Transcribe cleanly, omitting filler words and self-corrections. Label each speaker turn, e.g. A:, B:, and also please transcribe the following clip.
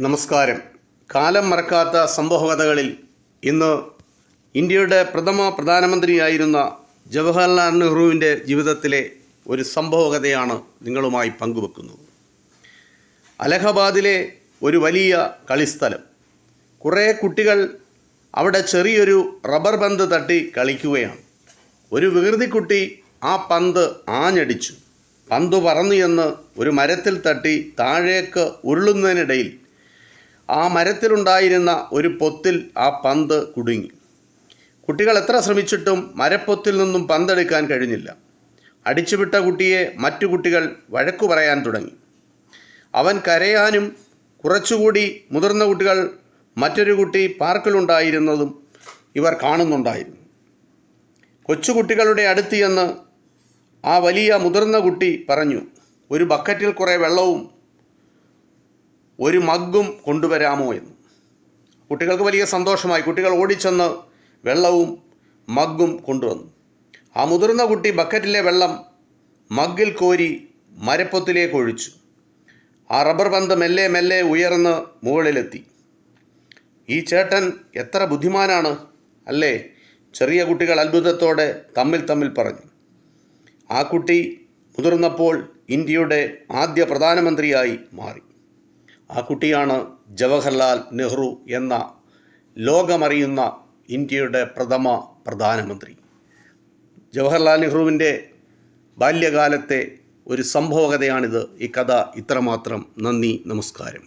A: നമസ്കാരം. കാലം മറക്കാത്ത സംഭവകഥകളിൽ ഇന്ന് ഇന്ത്യയുടെ പ്രഥമ പ്രധാനമന്ത്രിയായിരുന്ന ജവഹർലാൽ നെഹ്റുവിൻ്റെ ജീവിതത്തിലെ ഒരു സംഭവകഥയാണ് നിങ്ങളുമായി പങ്കുവെക്കുന്നത്. അലഹബാദിലെ ഒരു വലിയ കളിസ്ഥലം. കുറേ കുട്ടികൾ അവിടെ ചെറിയൊരു റബ്ബർ പന്ത് തട്ടി കളിക്കുകയാണ്. ഒരു വികൃതിക്കുട്ടി ആ പന്ത് ആഞ്ഞടിച്ചു. പന്ത് പറന്നു ചെന്ന് ഒരു മരത്തിൽ തട്ടി താഴേക്ക് ഉരുളുന്നതിനിടയിൽ ആ മരത്തിലുണ്ടായിരുന്ന ഒരു പൊത്തിൽ ആ പന്ത് കുടുങ്ങി. കുട്ടികൾ എത്ര ശ്രമിച്ചിട്ടും മരപ്പൊത്തിൽ നിന്നും പന്തെടുക്കാൻ കഴിഞ്ഞില്ല. അടിച്ചുവിട്ട കുട്ടിയെ മറ്റു കുട്ടികൾ വഴക്കു പറയാൻ തുടങ്ങി. അവൻ കരയാനും കുറച്ചുകൂടി മുതിർന്ന കുട്ടികൾ മറ്റൊരു കുട്ടി പാർക്കിലുണ്ടായിരുന്നതും ഇവർ കാണുന്നുണ്ടായിരുന്നു. കൊച്ചുകുട്ടികളുടെ അടുത്ത് ചെന്ന് ആ വലിയ മുതിർന്ന കുട്ടി പറഞ്ഞു, ഒരു ബക്കറ്റിൽ കുറേ വെള്ളവും ഒരു മഗ്ഗും കൊണ്ടുവരാമോ എന്ന്. കുട്ടികൾക്ക് വലിയ സന്തോഷമായി. കുട്ടികൾ ഓടിച്ചെന്ന് വെള്ളവും മഗ്ഗും കൊണ്ടുവന്നു. ആ മുതിർന്ന കുട്ടി ബക്കറ്റിലെ വെള്ളം മഗ്ഗിൽ കോരി മരപ്പൊത്തിലേക്ക് ഒഴിച്ചു. ആ റബ്ബർ പന്ത് മെല്ലെ മെല്ലെ ഉയർന്ന് മുകളിലെത്തി. ഈ ചേട്ടൻ എത്ര ബുദ്ധിമാനാണ് അല്ലേ? ചെറിയ കുട്ടികൾ അത്ഭുതത്തോടെ തമ്മിൽ പറഞ്ഞു. ആ കുട്ടി മുതിർന്നപ്പോൾ ഇന്ത്യയുടെ ആദ്യ പ്രധാനമന്ത്രിയായി മാറി. ആ കുട്ടിയാണ് ജവഹർലാൽ നെഹ്റു എന്ന ലോകമറിയുന്ന ഇന്ത്യയുടെ പ്രഥമ പ്രധാനമന്ത്രി. ജവഹർലാൽ നെഹ്റുവിൻ്റെ ബാല്യകാലത്തെ ഒരു സംഭവകഥയാണിത്. ഈ കഥ ഇത്രമാത്രം. നന്ദി, നമസ്കാരം.